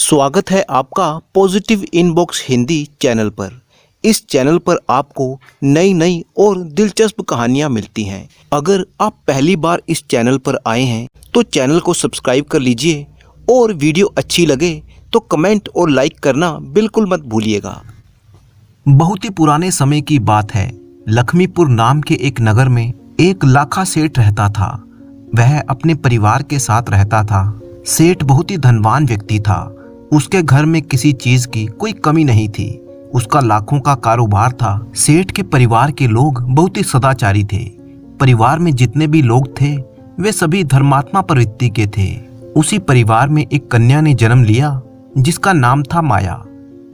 स्वागत है आपका पॉजिटिव इनबॉक्स हिंदी चैनल पर। इस चैनल पर आपको नई नई और दिलचस्प कहानियाँ मिलती हैं। अगर आप पहली बार इस चैनल पर आए हैं तो चैनल को सब्सक्राइब कर लीजिए और वीडियो अच्छी लगे तो कमेंट और लाइक करना बिल्कुल मत भूलिएगा। बहुत ही पुराने समय की बात है। लक्ष्मीपुर नाम के एक नगर में एक लाखा सेठ रहता था। वह अपने परिवार के साथ रहता था। सेठ बहुत ही धनवान व्यक्ति था। उसके घर में किसी चीज की कोई कमी नहीं थी। उसका लाखों का कारोबार था। सेठ के परिवार के लोग बहुत ही सदाचारी थे। परिवार में जितने भी लोग थे वे सभी धर्मात्मा प्रवृत्ति के थे। उसी परिवार में एक कन्या ने जन्म लिया जिसका नाम था माया।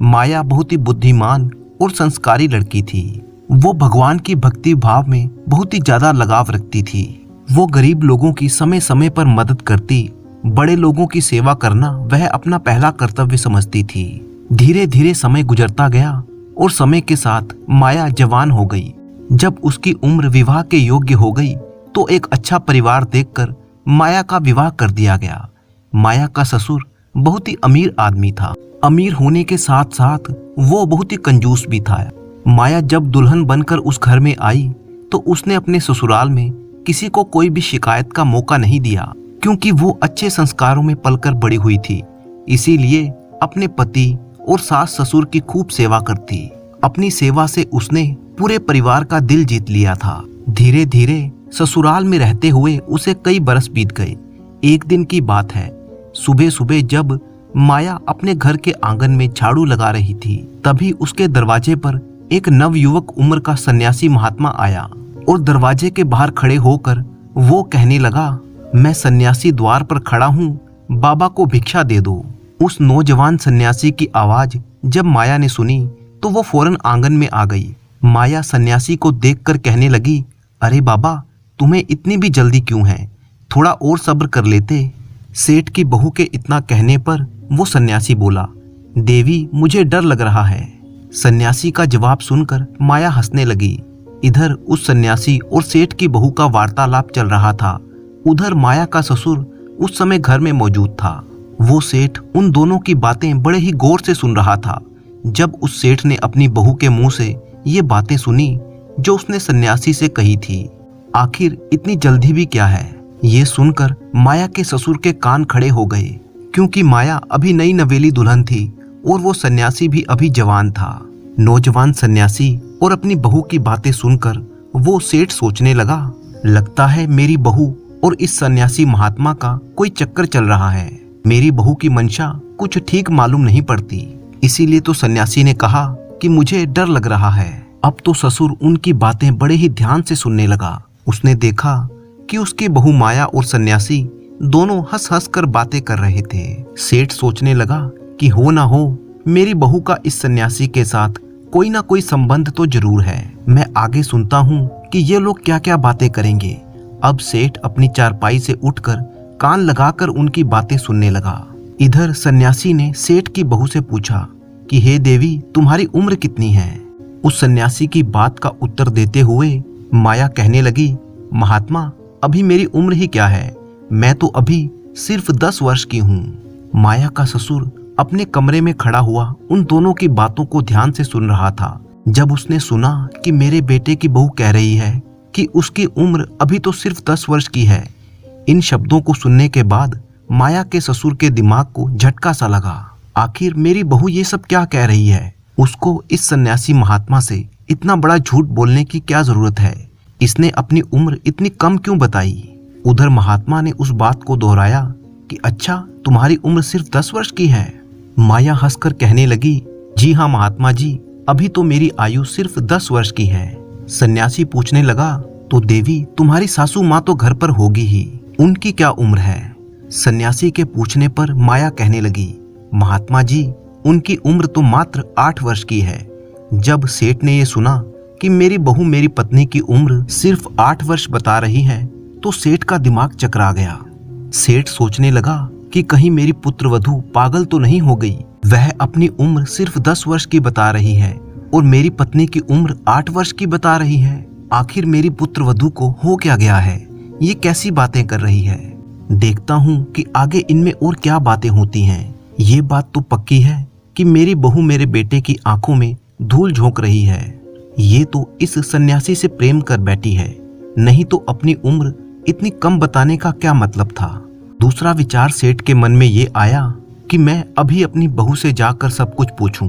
माया बहुत ही बुद्धिमान और संस्कारी लड़की थी। वो भगवान की भक्ति भाव में बहुत ही ज्यादा लगाव रखती थी। वो गरीब लोगों की समय समय पर मदद करती। बड़े लोगों की सेवा करना वह अपना पहला कर्तव्य समझती थी। धीरे धीरे समय गुजरता गया और समय के साथ माया जवान हो गई। जब उसकी उम्र विवाह के योग्य हो गई तो एक अच्छा परिवार देखकर माया का विवाह कर दिया गया। माया का ससुर बहुत ही अमीर आदमी था। अमीर होने के साथ साथ वो बहुत ही कंजूस भी था। माया जब दुल्हन बनकर उस घर में आई तो उसने अपने ससुराल में किसी को कोई भी शिकायत का मौका नहीं दिया, क्योंकि वो अच्छे संस्कारों में पलकर बड़ी हुई थी। इसीलिए अपने पति और सास ससुर की खूब सेवा करती। अपनी सेवा से उसने पूरे परिवार का दिल जीत लिया था। धीरे धीरे ससुराल में रहते हुए उसे कई बरस बीत गए। एक दिन की बात है, सुबह सुबह जब माया अपने घर के आंगन में झाड़ू लगा रही थी, तभी उसके दरवाजे पर एक नवयुवक उम्र का सन्यासी महात्मा आया और दरवाजे के बाहर खड़े होकर वो कहने लगा, मैं सन्यासी द्वार पर खड़ा हूँ, बाबा को भिक्षा दे दो। उस नौजवान सन्यासी की आवाज जब माया ने सुनी तो वो फौरन आंगन में आ गई। माया सन्यासी को देखकर कहने लगी, अरे बाबा, तुम्हें इतनी भी जल्दी क्यों है? थोड़ा और सब्र कर लेते। सेठ की बहू के इतना कहने पर वो सन्यासी बोला, देवी, मुझे डर लग रहा है। सन्यासी का जवाब सुनकर माया हंसने लगी। इधर उस सन्यासी और सेठ की बहू का वार्तालाप चल रहा था। उधर माया का ससुर उस समय घर में मौजूद था। वो सेठ उन दोनों की बातें बड़े ही गौर से सुन रहा था। जब उस सेठ ने अपनी बहू के मुंह से ये बातें सुनी जो उसने सन्यासी से कही थी, आखिर इतनी जल्दी भी क्या है, ये सुनकर माया के ससुर के कान खड़े हो गए, क्योंकि माया अभी नई नवेली दुल्हन थी और वो सन्यासी भी अभी जवान था। नौजवान सन्यासी और अपनी बहू की बातें सुनकर वो सेठ सोचने लगा, लगता है मेरी बहू और इस सन्यासी महात्मा का कोई चक्कर चल रहा है। मेरी बहू की मंशा कुछ ठीक मालूम नहीं पड़ती। इसीलिए तो सन्यासी ने कहा कि मुझे डर लग रहा है। अब तो ससुर उनकी बातें बड़े ही ध्यान से सुनने लगा। उसने देखा कि उसकी बहू माया और सन्यासी दोनों हंस हंस कर बातें कर रहे थे। सेठ सोचने लगा कि हो ना हो मेरी बहू का इस सन्यासी के साथ कोई ना कोई संबंध तो जरूर है। मैं आगे सुनता हूँ कि ये लोग क्या क्या बातें करेंगे। अब सेठ अपनी चारपाई से उठकर कान लगाकर उनकी बातें सुनने लगा। इधर सन्यासी ने सेठ की बहू से पूछा कि हे देवी, तुम्हारी उम्र कितनी है? उस सन्यासी की बात का उत्तर देते हुए माया कहने लगी, महात्मा, अभी मेरी उम्र ही क्या है, मैं तो अभी सिर्फ 10 वर्ष की हूँ। माया का ससुर अपने कमरे में खड़ा हुआ उन दोनों की बातों को ध्यान से सुन रहा था। जब उसने सुना कि मेरे बेटे की बहू कह रही है कि उसकी उम्र अभी तो सिर्फ 10 वर्ष की है, इन शब्दों को सुनने के बाद माया के ससुर के दिमाग को झटका सा लगा। आखिर मेरी बहू ये सब क्या कह रही है? उसको इस सन्यासी महात्मा से इतना बड़ा झूठ बोलने की क्या जरूरत है? इसने अपनी उम्र इतनी कम क्यों बताई? उधर महात्मा ने उस बात को दोहराया कि अच्छा, तुम्हारी उम्र सिर्फ 10 वर्ष की है। माया हंसकर कहने लगी, जी हाँ महात्मा जी, अभी तो मेरी आयु सिर्फ 10 वर्ष की है। सन्यासी पूछने लगा, तो देवी, तुम्हारी सासू माँ तो घर पर होगी ही, उनकी क्या उम्र है? सन्यासी के पूछने पर माया कहने लगी, महात्मा जी, उनकी उम्र तो मात्र 8 वर्ष की है। जब सेठ ने ये सुना कि मेरी बहू मेरी पत्नी की उम्र सिर्फ 8 वर्ष बता रही है तो सेठ का दिमाग चकरा गया। सेठ सोचने लगा कि कहीं मेरी पुत्रवधू पागल तो नहीं हो गई। वह अपनी उम्र सिर्फ 10 वर्ष की बता रही है और मेरी पत्नी की उम्र 8 वर्ष की बता रही है। आखिर मेरी पुत्रवधू को हो क्या गया है? ये कैसी बातें कर रही है? देखता हूँ कि आगे इनमें और क्या बातें होती हैं। ये बात तो पक्की है कि मेरी बहू मेरे बेटे की आंखों में धूल झोंक रही है। ये तो इस सन्यासी से प्रेम कर बैठी है, नहीं तो अपनी उम्र इतनी कम बताने का क्या मतलब था। दूसरा विचार सेठ के मन में ये आया कि मैं अभी अपनी बहू से जाकर सब कुछ पूछूं,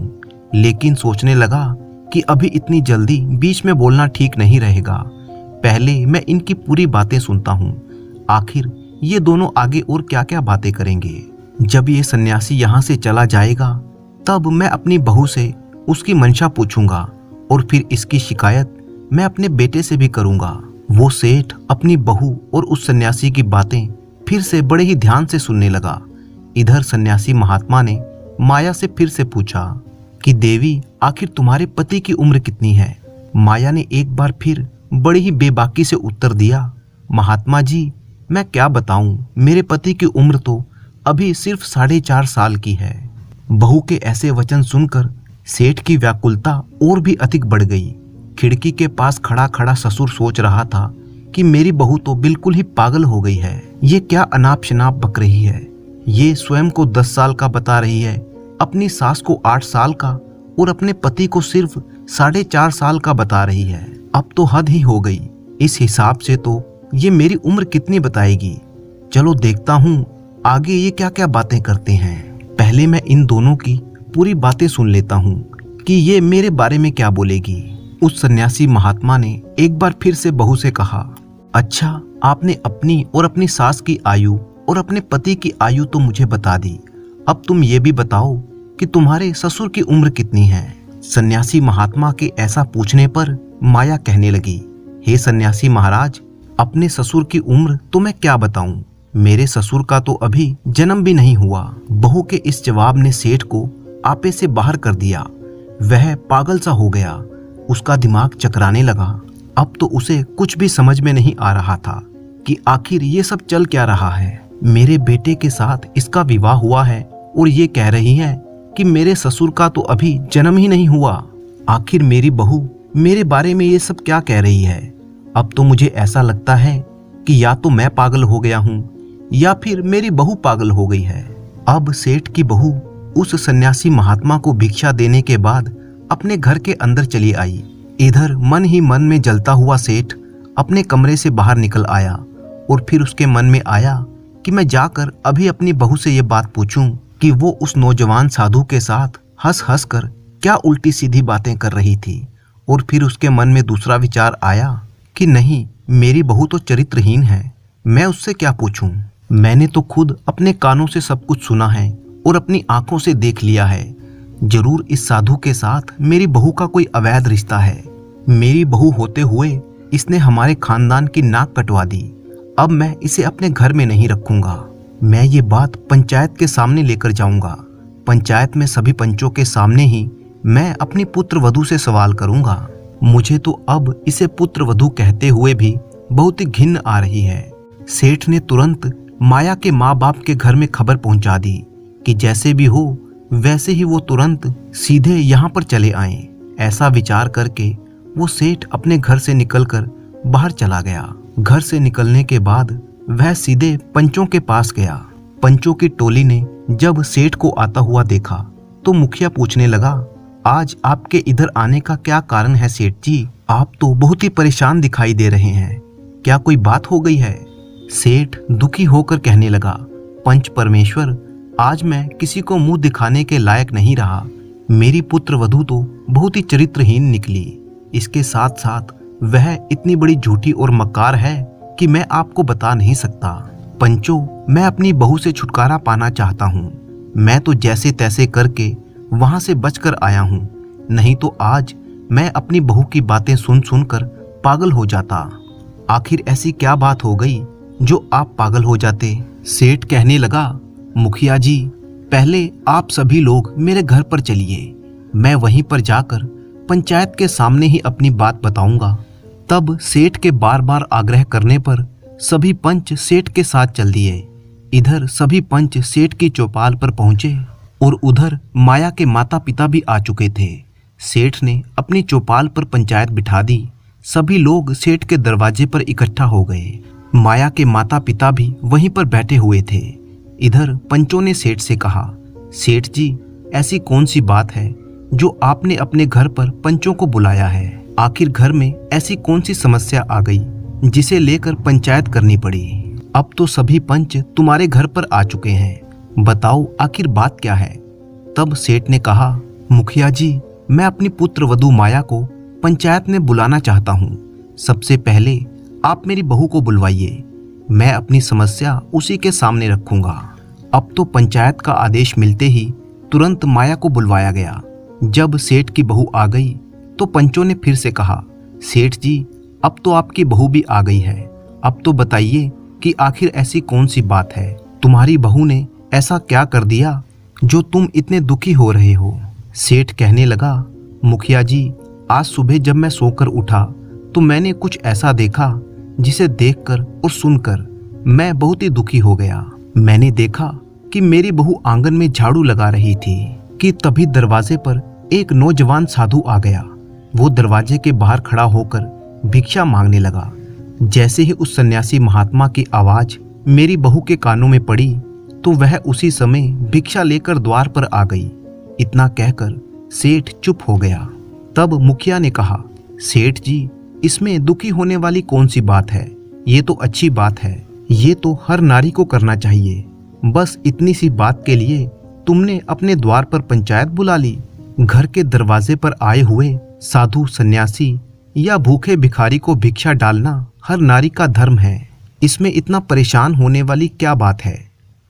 लेकिन सोचने लगा कि अभी इतनी जल्दी बीच में बोलना ठीक नहीं रहेगा। पहले मैं इनकी पूरी बातें सुनता हूँ, आखिर ये दोनों आगे और क्या क्या बातें करेंगे। जब ये सन्यासी यहाँ से चला जाएगा तब मैं अपनी बहू से उसकी मंशा पूछूंगा और फिर इसकी शिकायत मैं अपने बेटे से भी करूंगा। वो सेठ अपनी बहू और उस सन्यासी की बातें फिर से बड़े ही ध्यान से सुनने लगा। इधर सन्यासी महात्मा ने माया से फिर से पूछा कि देवी, आखिर तुम्हारे पति की उम्र कितनी है। माया ने एक बार फिर बड़ी ही बेबाकी से उत्तर दिया, महात्मा जी, मैं क्या बताऊं, मेरे पति की उम्र तो अभी सिर्फ 4.5 साल की है। बहू के ऐसे वचन सुनकर सेठ की व्याकुलता और भी अधिक बढ़ गई। खिड़की के पास खड़ा खड़ा ससुर सोच रहा था कि मेरी बहू तो बिल्कुल ही पागल हो गई है। ये क्या अनाप शनाप बक रही है। ये स्वयं को 10 साल का बता रही है, अपनी सास को 8 साल का और अपने पति को सिर्फ 4.5 साल का बता रही है। अब तो हद ही हो गई। इस हिसाब से तो ये मेरी उम्र कितनी बताएगी। चलो देखता हूँ आगे ये क्या क्या बातें करते हैं। पहले मैं इन दोनों की पूरी बातें सुन लेता हूँ कि ये मेरे बारे में क्या बोलेगी। उस सन्यासी महात्मा ने एक बार फिर से बहू से कहा, अच्छा, आपने अपनी और अपनी सास की आयु और अपने पति की आयु तो मुझे बता दी, अब तुम ये भी बताओ कि तुम्हारे ससुर की उम्र कितनी है। सन्यासी महात्मा के ऐसा पूछने पर माया कहने लगी, हे सन्यासी महाराज, अपने ससुर की उम्र तो मैं क्या बताऊं, मेरे ससुर का तो अभी जन्म भी नहीं हुआ। बहू के इस जवाब ने सेठ को आपे से बाहर कर दिया। वह पागल सा हो गया, उसका दिमाग चकराने लगा। अब तो उसे कुछ भी समझ में नहीं आ रहा था कि आखिर ये सब चल क्या रहा है। मेरे बेटे के साथ इसका विवाह हुआ है और ये कह रही है कि मेरे ससुर का तो अभी जन्म ही नहीं हुआ। आखिर मेरी बहू मेरे बारे में ये सब क्या कह रही है। अब तो मुझे ऐसा लगता है कि या तो मैं पागल हो गया हूँ या फिर मेरी बहू पागल हो गई है। अब सेठ की बहू उस सन्यासी महात्मा को भिक्षा देने के बाद अपने घर के अंदर चली आई। इधर मन ही मन में जलता हुआ सेठ अपने कमरे से बाहर निकल आया और फिर उसके मन में आया कि मैं जाकर अभी अपनी बहू से ये बात पूछूं कि वो उस नौजवान साधु के साथ हंस हंस कर क्या उल्टी सीधी बातें कर रही थी। और फिर उसके मन में दूसरा विचार आया कि नहीं, मेरी बहू तो चरित्रहीन है, मैं उससे क्या पूछूं। मैंने तो खुद अपने कानों से सब कुछ सुना है और अपनी आंखों से देख लिया है। जरूर इस साधु के साथ मेरी बहू का कोई अवैध रिश्ता है। मेरी बहू होते हुए इसने हमारे खानदान की नाक कटवा दी। अब मैं इसे अपने घर में नहीं रखूंगा। मैं ये बात पंचायत के सामने लेकर जाऊंगा। पंचायत में सभी पंचों के सामने ही मैं अपनी पुत्र वधू से सवाल करूंगा। मुझे तो अब इसे पुत्र वधू कहते हुए भी बहुत ही घिन आ रही है। सेठ ने तुरंत माया के माँ बाप के घर में खबर पहुंचा दी कि जैसे भी हो वैसे ही वो तुरंत सीधे यहाँ पर चले आए। ऐसा विचार करके वो सेठ अपने घर से निकलकर बाहर चला गया। घर से निकलने के बाद वह सीधे पंचों के पास गया। पंचों की टोली ने जब सेठ को आता हुआ देखा तो मुखिया पूछने लगा, आज आपके इधर आने का क्या कारण है सेठ जी? आप तो बहुत ही परेशान दिखाई दे रहे हैं, क्या कोई बात हो गई है? सेठ दुखी होकर कहने लगा, पंच परमेश्वर, आज मैं किसी को मुंह दिखाने के लायक नहीं रहा। मेरी पुत्र वधू तो बहुत ही चरित्रहीन निकली। इसके साथ साथ वह इतनी बड़ी झूठी और मक्कार है कि मैं आपको बता नहीं सकता। पंचों, मैं अपनी बहू से छुटकारा पाना चाहता हूँ। मैं तो जैसे तैसे करके वहां से बचकर आया हूँ, नहीं तो आज मैं अपनी बहू की बातें सुन सुनकर पागल हो जाता। आखिर ऐसी क्या बात हो गई जो आप पागल हो जाते? सेठ कहने लगा, मुखिया जी, पहले आप सभी लोग मेरे घर पर चलिए, मैं वहीं पर जाकर पंचायत के सामने ही अपनी बात बताऊंगा। तब सेठ के बार बार आग्रह करने पर सभी पंच सेठ के साथ चल दिए। इधर सभी पंच सेठ की चौपाल पर पहुंचे और उधर माया के माता पिता भी आ चुके थे। सेठ ने अपनी चौपाल पर पंचायत बिठा दी। सभी लोग सेठ के दरवाजे पर इकट्ठा हो गए। माया के माता पिता भी वहीं पर बैठे हुए थे। इधर पंचों ने सेठ से कहा, सेठ जी, ऐसी कौन सी बात है जो आपने अपने घर पर पंचों को बुलाया है? आखिर घर में ऐसी कौन सी समस्या आ गई जिसे लेकर पंचायत करनी पड़ी? अब तो सभी पंच तुम्हारे घर पर आ चुके हैं, बताओ आखिर बात क्या है? तब सेठ ने कहा, मुखिया जी, मैं अपनी पुत्र वधू माया को पंचायत में बुलाना चाहता हूँ। सबसे पहले आप मेरी बहू को बुलवाइए, मैं अपनी समस्या उसी के सामने रखूंगा। अब तो पंचायत का आदेश मिलते ही तुरंत माया को बुलवाया गया। जब सेठ की बहू आ गई तो पंचों ने फिर से कहा, सेठ जी, अब तो आपकी बहू भी आ गई है, अब तो बताइए कि आखिर ऐसी कौन सी बात है? तुम्हारी बहू ने ऐसा क्या कर दिया जो तुम इतने दुखी हो रहे हो? सेठ कहने लगा, मुखिया जी, आज सुबह जब मैं सोकर उठा तो मैंने कुछ ऐसा देखा जिसे देखकर और सुनकर मैं बहुत ही दुखी हो गया। मैंने देखा कि मेरी बहू आंगन में झाड़ू लगा रही थी कि तभी दरवाजे पर एक नौजवान साधु आ गया। वो दरवाजे के बाहर खड़ा होकर भिक्षा मांगने लगा। जैसे ही उस सन्यासी महात्मा की आवाज मेरी बहू के कानों में पड़ी तो वह उसी समय भिक्षा लेकर द्वार पर आ गई। इतना कहकर सेठ चुप हो गया। तब मुखिया ने कहा, सेठ जी, इसमें दुखी होने वाली कौन सी बात है? ये तो अच्छी बात है, ये तो हर नारी को करना चाहिए। बस इतनी सी बात के लिए तुमने अपने द्वार पर पंचायत बुला ली। घर के दरवाजे पर आए हुए साधु, सन्यासी या भूखे भिखारी को भिक्षा डालना हर नारी का धर्म है। इसमें इतना परेशान होने वाली क्या बात है?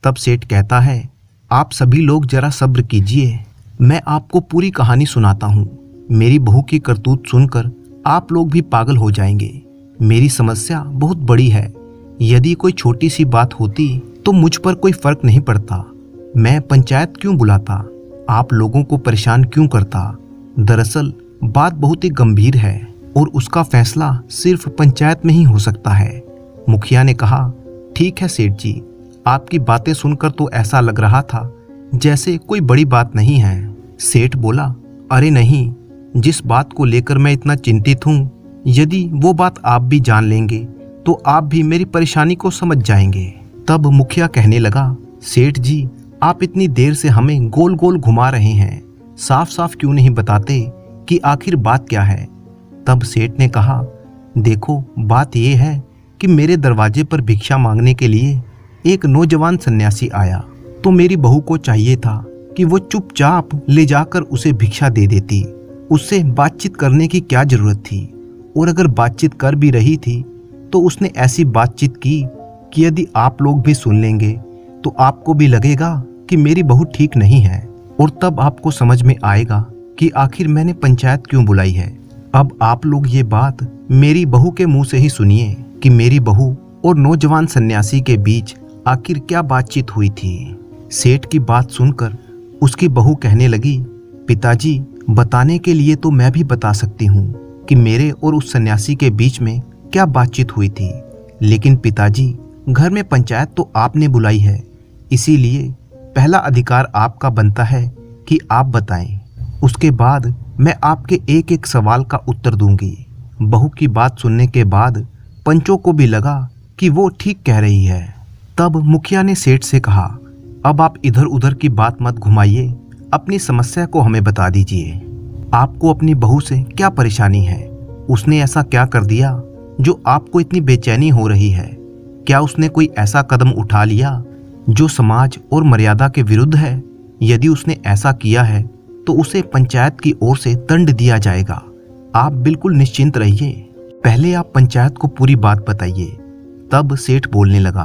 तब सेठ कहता है, आप सभी लोग जरा सब्र कीजिए, मैं आपको पूरी कहानी सुनाता हूँ। मेरी बहू की करतूत सुनकर आप लोग भी पागल हो जाएंगे। मेरी समस्या बहुत बड़ी है। यदि कोई छोटी सी बात होती तो मुझ पर कोई फर्क नहीं पड़ता। मैं पंचायत क्यों बुलाता? आप लोगों को परेशान क्यों करता? दरअसल बात बहुत ही गंभीर है और उसका फैसला सिर्फ पंचायत में ही हो सकता है। मुखिया ने कहा, ठीक है सेठ जी, आपकी बातें सुनकर तो ऐसा लग रहा था जैसे कोई बड़ी बात नहीं है। सेठ बोला, अरे नहीं, जिस बात को लेकर मैं इतना चिंतित हूँ, यदि वो बात आप भी जान लेंगे तो आप भी मेरी परेशानी को समझ जाएंगे। तब मुखिया कहने लगा, सेठ जी, आप इतनी देर से हमें गोल गोल घुमा रहे हैं, साफ साफ क्यों नहीं बताते कि आखिर बात क्या है? तब सेठ ने कहा, देखो, बात यह है कि मेरे दरवाजे पर भिक्षा मांगने के लिए एक नौजवान सन्यासी आया, तो मेरी बहू को चाहिए था कि वो चुपचाप ले जाकर उसे भिक्षा दे देती। उससे बातचीत करने की क्या जरूरत थी? और अगर बातचीत कर भी रही थी तो उसने ऐसी बातचीत की कि यदि आप लोग भी सुन लेंगे तो आपको भी लगेगा कि मेरी बहू ठीक नहीं है, और तब आपको समझ में आएगा कि आखिर मैंने पंचायत क्यों बुलाई है। अब आप लोग ये बात मेरी बहू के मुंह से ही सुनिए कि मेरी बहू और नौजवान सन्यासी के बीच आखिर क्या बातचीत हुई थी। सेठ की बात सुनकर उसकी बहू कहने लगी, पिताजी, बताने के लिए तो मैं भी बता सकती हूँ कि मेरे और उस सन्यासी के बीच में क्या बातचीत हुई थी, लेकिन पिताजी, घर में पंचायत तो आपने बुलाई है, इसीलिए पहला अधिकार आपका बनता है कि आप बताएं। उसके बाद मैं आपके एक एक सवाल का उत्तर दूंगी। बहू की बात सुनने के बाद पंचों को भी लगा कि वो ठीक कह रही है। तब मुखिया ने सेठ से कहा, अब आप इधर उधर की बात मत घुमाइए, अपनी समस्या को हमें बता दीजिए। आपको अपनी बहू से क्या परेशानी है? उसने ऐसा क्या कर दिया जो आपको इतनी बेचैनी हो रही है? क्या उसने कोई ऐसा कदम उठा लिया जो समाज और मर्यादा के विरुद्ध है? यदि उसने ऐसा किया है तो उसे पंचायत की ओर से दंड दिया जाएगा। आप बिल्कुल निश्चिंत रहिए, पहले आप पंचायत को पूरी बात बताइए। तब सेठ बोलने लगा,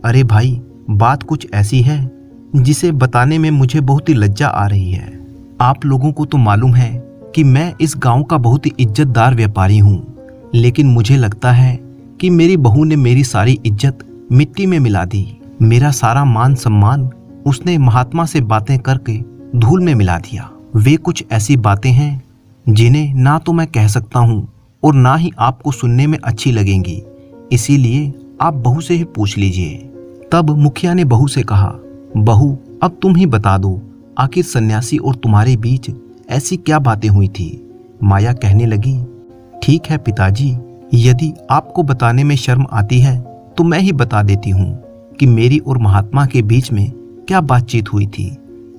अरे भाई, बात कुछ ऐसी है जिसे बताने में मुझे बहुत ही लज्जा आ रही है। आप लोगों को तो मालूम है कि मैं इस गांव का बहुत ही इज्जतदार व्यापारी हूँ, लेकिन मुझे लगता है कि मेरी बहू ने मेरी सारी इज्जत मिट्टी में मिला दी। मेरा सारा मान सम्मान उसने महात्मा से बातें करके धूल में मिला दिया। वे कुछ ऐसी बातें हैं जिन्हें ना तो मैं कह सकता हूँ और ना ही आपको सुनने में अच्छी लगेंगी, इसीलिए आप बहू से ही पूछ लीजिए। तब मुखिया ने बहू से कहा, बहू, अब तुम ही बता दो, आखिर सन्यासी और तुम्हारे बीच ऐसी क्या बातें हुई थी? माया कहने लगी, ठीक है पिताजी, यदि आपको बताने में शर्म आती है तो मैं ही बता देती हूँ कि मेरी और महात्मा के बीच में क्या बातचीत हुई थी,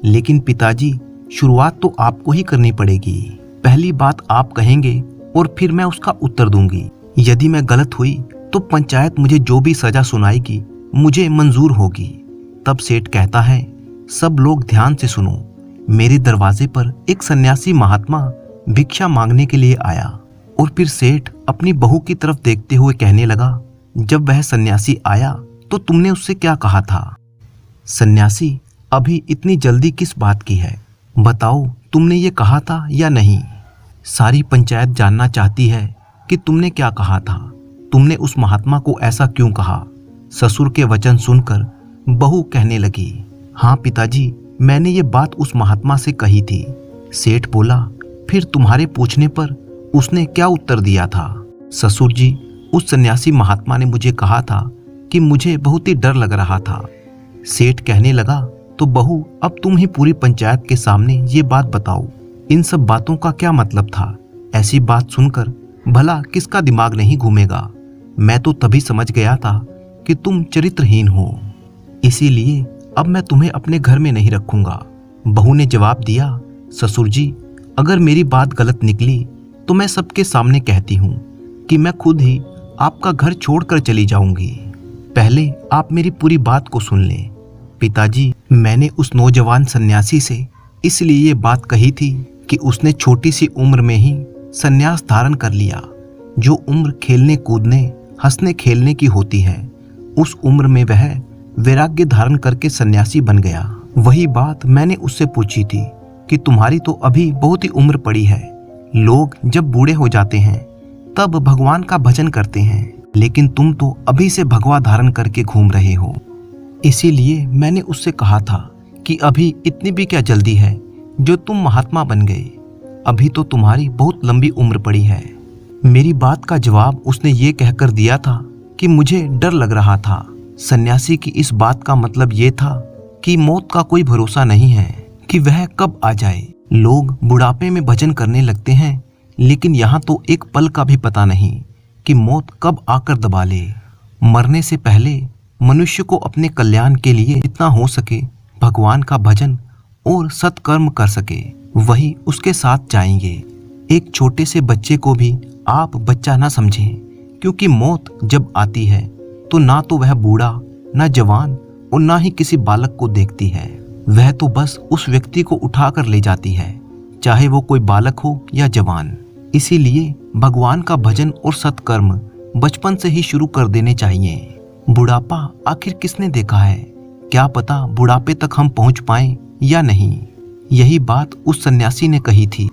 लेकिन पिताजी, शुरुआत तो आपको ही करनी पड़ेगी। पहली बात आप कहेंगे और फिर मैं उसका उत्तर दूंगी। यदि मैं गलत हुई तो पंचायत मुझे जो भी सजा सुनाएगी मुझे मंजूर होगी। तब सेठ कहता है, सब लोग ध्यान से सुनो। मेरे दरवाजे पर एक सन्यासी महात्मा भिक्षा मांगने के लिए आया। और फिर सेठ अपनी बहू की तरफ देखते हुए कहने लगा, जब वह सन्यासी आया तो तुमने उससे क्या कहा था? सन्यासी, अभी इतनी जल्दी किस बात की है? बताओ, तुमने ये कहा था या नहीं? सारी पंचायत जानना चाहती है कि तुमने क्या कहा था। तुमने उस महात्मा को ऐसा क्यों कहा? ससुर के वचन सुनकर बहू कहने लगी, हाँ पिताजी, मैंने ये बात उस महात्मा से कही थी। सेठ बोला, फिर तुम्हारे पूछने पर उसने क्या उत्तर दिया था? ससुर जी, उस सन्यासी महात्मा ने मुझे कहा था कि मुझे बहुत ही डर लग रहा था। सेठ कहने लगा, तो बहू, अब तुम ही पूरी पंचायत के सामने ये बात बताओ, इन सब बातों का क्या मतलब था? ऐसी बात सुनकर भला किसका दिमाग नहीं घूमेगा? मैं तो तभी समझ गया था कि तुम चरित्रहीन हो, इसीलिए अब मैं तुम्हें अपने घर में नहीं रखूंगा। बहू ने जवाब दिया, ससुर जी, अगर मेरी बात गलत निकली तो मैं सबके सामने कहती हूँ कि मैं खुद ही आपका घर छोड़कर चली जाऊंगी। पहले आप मेरी पूरी बात को सुन लें। पिताजी, मैंने उस नौजवान सन्यासी से इसलिए ये बात कही थी कि उसने छोटी सी उम्र में ही सन्यास धारण कर लिया। जो उम्र खेलने कूदने हंसने खेलने की होती है, उस उम्र में वह वैराग्य धारण करके सन्यासी बन गया। वही बात मैंने उससे पूछी थी कि तुम्हारी तो अभी बहुत ही उम्र पड़ी है। लोग जब बूढ़े हो जाते हैं तब भगवान का भजन करते हैं, लेकिन तुम तो अभी से भगवा धारण करके घूम रहे हो। इसीलिए मैंने उससे कहा था कि अभी इतनी भी क्या जल्दी है जो तुम महात्मा बन गए, अभी तो तुम्हारी बहुत लंबी उम्र पड़ी है। मेरी बात का जवाब उसने ये कहकर दिया था कि मुझे डर लग रहा था। सन्यासी की इस बात का मतलब ये था कि मौत का कोई भरोसा नहीं है कि वह कब आ जाए। लोग बुढ़ापे में भजन करने लगते हैं, लेकिन यहाँ तो एक पल का भी पता नहीं कि मौत कब आकर दबा ले। मरने से पहले मनुष्य को अपने कल्याण के लिए जितना हो सके भगवान का भजन और सत्कर्म कर सके, वही उसके साथ जाएंगे। एक छोटे से बच्चे को भी आप बच्चा ना समझें, क्योंकि मौत जब आती है तो ना तो वह बूढ़ा, ना जवान और ना ही किसी बालक को देखती है। वह तो बस उस व्यक्ति को उठाकर ले जाती है, चाहे वो कोई बालक हो या जवान। इसीलिए भगवान का भजन और सत्कर्म बचपन से ही शुरू कर देने चाहिए। बुढ़ापा आखिर किसने देखा है? क्या पता बुढ़ापे तक हम पहुंच पाएं या नहीं। यही बात उस सन्यासी ने कही थी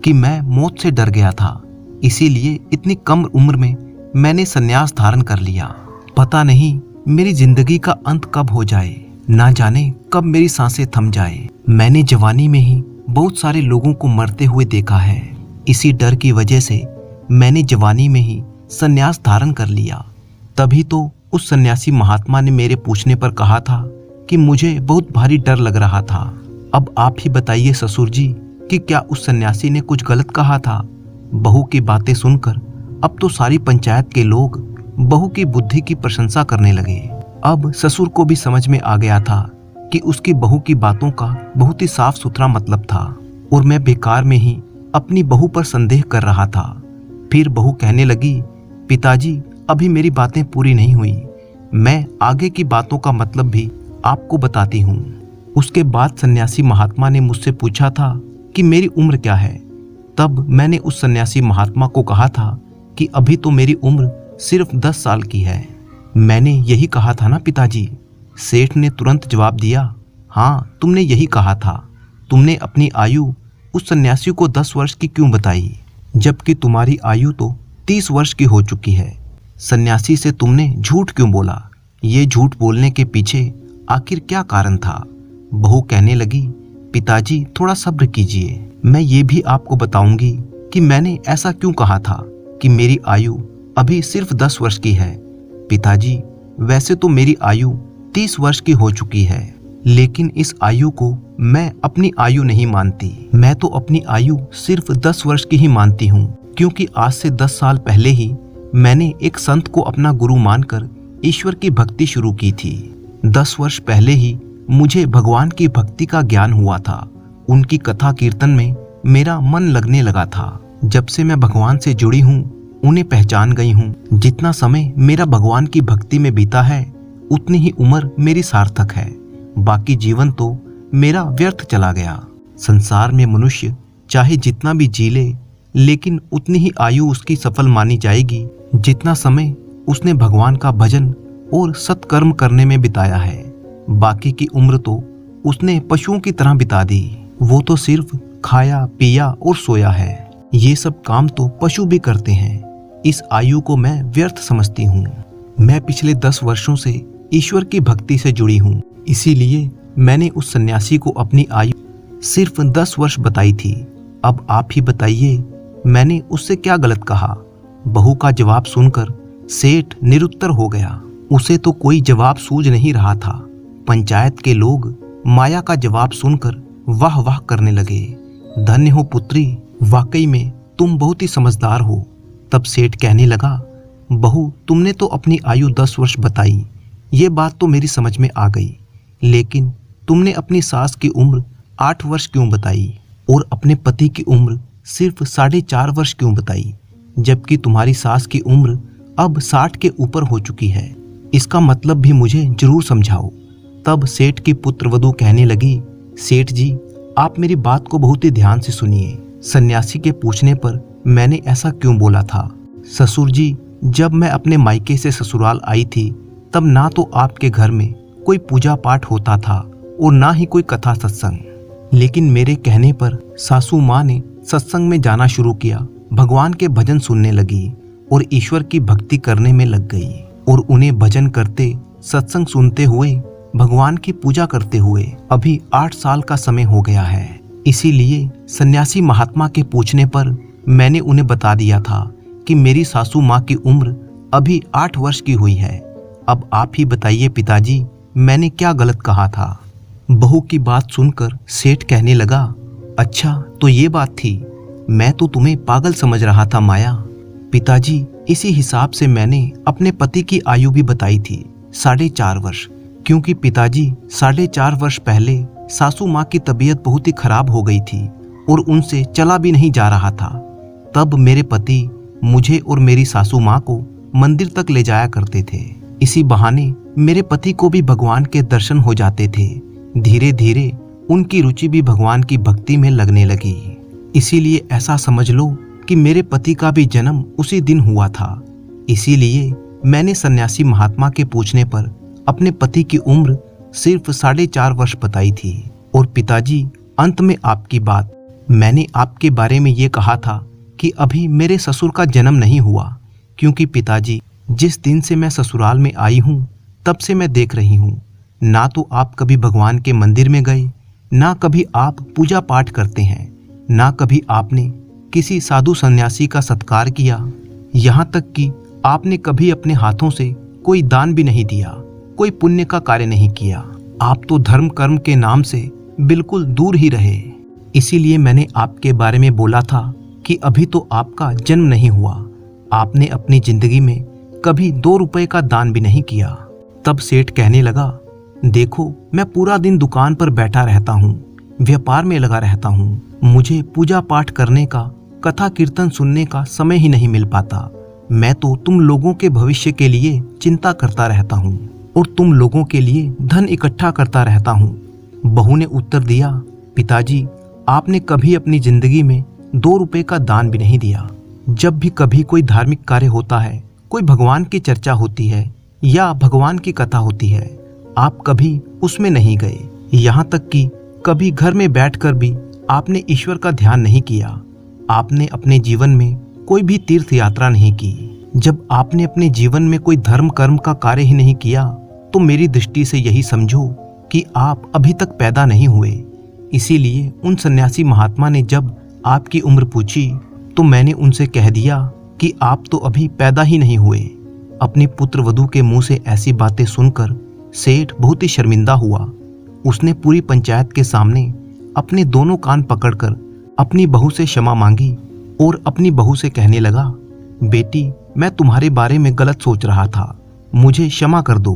कि मैं मौत से डर गया था, इसीलिए इतनी कम उम्र में मैंने सन्यास धारण कर लिया। पता नहीं मेरी जिंदगी का अंत कब हो जाए, ना जाने कब मेरी सांसें थम जाए। मैंने जवानी में ही बहुत सारे लोगों को मरते हुए देखा है। इसी डर की वजह से मैंने जवानी में ही सन्यास धारण कर लिया। तभी तो उस सन्यासी महात्मा ने मेरे पूछने पर कहा था कि मुझे बहुत भारी डर लग रहा था। अब आप ही बताइए ससुर जी कि क्या उस सन्यासी ने कुछ गलत कहा था? बहू की बातें सुनकर अब तो सारी पंचायत के लोग बहू की बुद्धि की प्रशंसा करने लगे। अब ससुर को भी समझ में आ गया था कि उसकी बहू की बातों का बहुत ही साफ सुथरा मतलब था और मैं बेकार में ही अपनी बहू पर संदेह कर रहा था। फिर बहू कहने लगी, पिताजी, अभी मेरी बातें पूरी नहीं हुई, मैं आगे की बातों का मतलब भी आपको बताती हूँ। उसके बाद सन्यासी महात्मा ने मुझसे पूछा था कि मेरी उम्र क्या है। तब मैंने उस सन्यासी महात्मा को कहा था कि अभी तो मेरी उम्र सिर्फ 10 साल की है। मैंने यही कहा था ना पिताजी? सेठ ने तुरंत जवाब दिया, हाँ, तुमने यही कहा था। तुमने अपनी आयु उस सन्यासी को 10 वर्ष की क्यों बताई, जबकि तुम्हारी आयु तो 30 वर्ष की हो चुकी है। सन्यासी से तुमने झूठ क्यों बोला? ये झूठ बोलने के पीछे आखिर क्या कारण था? बहू कहने लगी, पिताजी, थोड़ा सब्र कीजिए, मैं ये भी आपको बताऊंगी कि मैंने ऐसा क्यों कहा था कि मेरी आयु अभी सिर्फ 10 वर्ष की है। पिताजी, वैसे तो मेरी आयु 30 वर्ष की हो चुकी है, लेकिन इस आयु को मैं अपनी आयु नहीं मानती। मैं तो अपनी आयु सिर्फ 10 वर्ष की ही मानती हूँ, क्योंकि आज से 10 साल पहले ही मैंने एक संत को अपना गुरु मानकर ईश्वर की भक्ति शुरू की थी। 10 वर्ष पहले ही मुझे भगवान की भक्ति का ज्ञान हुआ था। उनकी कथा कीर्तन में मेरा मन लगने लगा था। जब से मैं भगवान से जुड़ी हूँ, उन्हें पहचान गई हूँ। जितना समय मेरा भगवान की भक्ति में बीता है, उतनी ही उम्र मेरी सार्थक है। बाकी जीवन तो मेरा व्यर्थ चला गया। संसार में मनुष्य चाहे जितना भी जी ले, लेकिन उतनी ही आयु उसकी सफल मानी जाएगी जितना समय उसने भगवान का भजन और सत्कर्म करने में बिताया है। बाकी की उम्र तो उसने पशुओं की तरह बिता दी। वो तो सिर्फ खाया पिया और सोया है। ये सब काम तो पशु भी करते हैं। इस आयु को मैं व्यर्थ समझती हूँ। मैं पिछले 10 वर्षों से ईश्वर की भक्ति से जुड़ी हूँ। इसीलिए मैंने उस सन्यासी को अपनी आयु सिर्फ 10 वर्ष बताई थी। अब आप ही बताइए, मैंने उससे क्या गलत कहा? बहू का जवाब सुनकर सेठ निरुत्तर हो गया। उसे तो कोई जवाब सूझ नहीं रहा था। पंचायत के लोग माया का जवाब सुनकर वाह वाह करने लगे। धन्य हो पुत्री, वाकई में तुम बहुत ही समझदार हो। तब सेठ कहने लगा, बहू तुमने तो अपनी आयु 10 वर्ष बताई, ये बात तो मेरी समझ में आ गई, लेकिन तुमने अपनी सास की उम्र 8 वर्ष क्यों बताई और अपने पति की उम्र सिर्फ 4.5 वर्ष क्यों बताई, जबकि तुम्हारी सास की उम्र अब 60 के ऊपर हो चुकी है? इसका मतलब भी मुझे जरूर समझाओ। तब सेठ की पुत्रवधू कहने लगी, सेठ जी आप मेरी बात को बहुत ही ध्यान से सुनिए। सन्यासी के पूछने पर मैंने ऐसा क्यों बोला था? ससुर जी, जब मैं अपने मायके से ससुराल आई थी, तब ना तो आपके घर में कोई पूजा पाठ होता था और ना ही कोई कथा सत्संग। लेकिन मेरे कहने पर सासू माँ ने सत्संग में जाना शुरू किया, भगवान के भजन सुनने लगी और ईश्वर की भक्ति करने में लग गई। और उन्हें भजन करते, सत्संग सुनते हुए, भगवान की पूजा करते हुए अभी 8 साल का समय हो गया है। इसीलिए सन्यासी महात्मा के पूछने पर मैंने उन्हें बता दिया था कि मेरी सासू माँ की उम्र अभी 8 वर्ष की हुई है। अब आप ही बताइए पिताजी, मैंने क्या गलत कहा था? बहू की बात सुनकर सेठ कहने लगा, अच्छा तो ये बात थी, मैं तो तुम्हें पागल समझ रहा था माया। पिताजी, इसी हिसाब से मैंने अपने पति की आयु भी बताई थी, 4.5 वर्ष, क्योंकि पिताजी 4.5 वर्ष पहले सासू माँ की तबीयत बहुत ही खराब हो गई थी और उनसे चला भी नहीं जा रहा था। तब मेरे पति मुझे और मेरी सासू माँ को मंदिर तक ले जाया करते थे। इसी बहाने मेरे पति को भी भगवान के दर्शन हो जाते थे। धीरे धीरे उनकी रुचि भी भगवान की भक्ति में लगने लगी। इसीलिए ऐसा समझ लो कि मेरे पति का भी जन्म उसी दिन हुआ था। इसीलिए मैंने सन्यासी महात्मा के पूछने पर अपने पति की उम्र सिर्फ 4.5 वर्ष बताई थी। और पिताजी, अंत में आपकी बात, मैंने आपके बारे में ये कहा था कि अभी मेरे ससुर का जन्म नहीं हुआ, क्योंकि पिताजी जिस दिन से मैं ससुराल में आई हूँ तब से मैं देख रही हूँ, ना तो आप कभी भगवान के मंदिर में गए, ना कभी आप पूजा पाठ करते हैं, ना कभी आपने किसी साधु सन्यासी का सत्कार किया, यहाँ तक कि आपने कभी अपने हाथों से कोई दान भी नहीं दिया, कोई पुण्य का कार्य नहीं किया। आप तो धर्म कर्म के नाम से बिल्कुल दूर ही रहे। इसीलिए मैंने आपके बारे में बोला था कि अभी तो आपका जन्म नहीं हुआ। आपने अपनी जिंदगी में कभी 2 रुपए का दान भी नहीं किया। तब सेठ कहने लगा, देखो मैं पूरा दिन दुकान पर बैठा रहता हूँ, व्यापार में लगा रहता हूँ, मुझे पूजा पाठ करने का, कथा कीर्तन सुनने का समय ही नहीं मिल पाता। मैं तो तुम लोगों के भविष्य के लिए चिंता करता रहता हूँ और तुम लोगों के लिए धन इकट्ठा करता रहता हूँ। बहू ने उत्तर दिया, पिताजी आपने कभी अपनी जिंदगी में 2 रुपए का दान भी नहीं दिया। जब भी कभी कोई धार्मिक कार्य होता है, कोई भगवान की चर्चा होती है या भगवान की कथा होती है, आप कभी उसमें नहीं गए। यहाँ तक कि कभी घर में बैठकर भी आपने ईश्वर का ध्यान नहीं किया। आपने अपने जीवन में कोई भी तीर्थ यात्रा नहीं की। जब आपने अपने जीवन में कोई धर्म कर्म का कार्य ही नहीं किया, तो मेरी दृष्टि से यही समझो कि आप अभी तक पैदा नहीं हुए। इसीलिए उन सन्यासी महात्मा ने जब आपकी उम्र पूछी तो मैंने उनसे कह दिया कि आप तो अभी पैदा ही नहीं हुए। अपनी पुत्र वधू के मुंह से ऐसी बातें सुनकर सेठ बहुत ही शर्मिंदा हुआ। उसने पूरी पंचायत के सामने अपने दोनों कान पकड़कर अपनी बहू से क्षमा मांगी और अपनी बहू से कहने लगा, बेटी मैं तुम्हारे बारे में गलत सोच रहा था, मुझे क्षमा कर दो।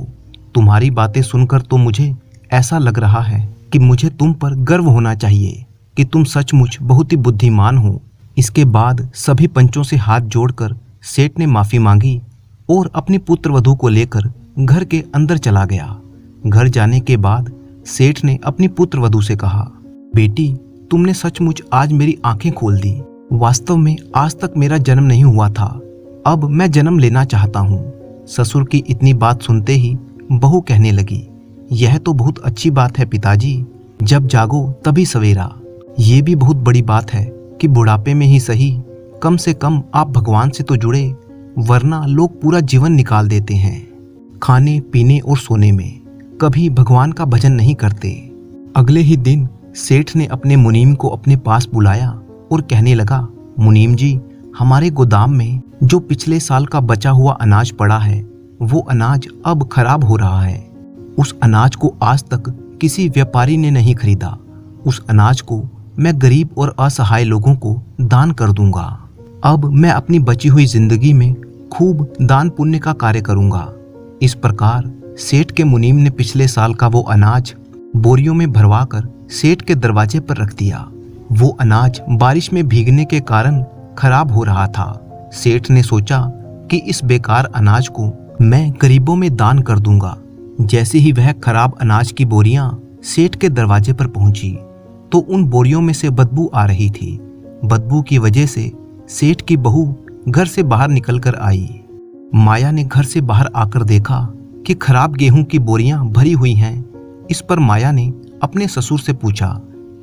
तुम्हारी बातें सुनकर तो मुझे ऐसा लग रहा है कि मुझे तुम पर गर्व होना चाहिए कि तुम सचमुच बहुत ही बुद्धिमान हो। इसके बाद सभी पंचों से हाथ जोड़कर सेठ ने माफ़ी मांगी और अपनी पुत्रवधू को लेकर घर के अंदर चला गया। घर जाने के बाद सेठ ने अपनी पुत्रवधू से कहा, बेटी, तुमने सचमुच आज मेरी आंखें खोल दी। वास्तव में आज तक मेरा जन्म नहीं हुआ था, अब मैं जन्म लेना चाहता हूँ। ससुर की इतनी बात सुनते ही बहू कहने लगी, यह तो बहुत अच्छी बात है पिताजी, जब जागो तभी सवेरा। ये भी बहुत बड़ी बात है कि बुढ़ापे में ही सही, कम से कम आप भगवान से तो जुड़े, वरना लोग पूरा जीवन निकाल देते हैं खाने पीने और सोने में, कभी भगवान का भजन नहीं करते। अगले ही दिन सेठ ने अपने मुनीम को अपने पास बुलाया और कहने लगा, मुनीम जी, हमारे गोदाम में जो पिछले साल का बचा हुआ अनाज पड़ा है, वो अनाज अब खराब हो रहा है। उस अनाज को आज तक किसी व्यापारी ने नहीं खरीदा। उस अनाज को मैं गरीब और असहाय लोगों को दान कर दूंगा। अब मैं अपनी बची हुई जिंदगी में खूब दान पुण्य का कार्य करूंगा। इस प्रकार सेठ के मुनीम ने पिछले साल का वो अनाज बोरियों में भरवाकर सेठ के दरवाजे पर रख दिया। वो अनाज बारिश में भीगने के कारण खराब हो रहा था। सेठ ने सोचा कि इस बेकार अनाज को मैं गरीबों में दान कर दूंगा। जैसे ही वह खराब अनाज की बोरियां सेठ के दरवाजे पर पहुंची तो उन बोरियों में से बदबू आ रही थी। बदबू की वजह से सेठ की बहू घर से बाहर निकलकर आई। माया ने घर से बाहर आकर देखा कि खराब गेहूं की बोरियां भरी हुई हैं। इस पर माया ने अपने ससुर से पूछा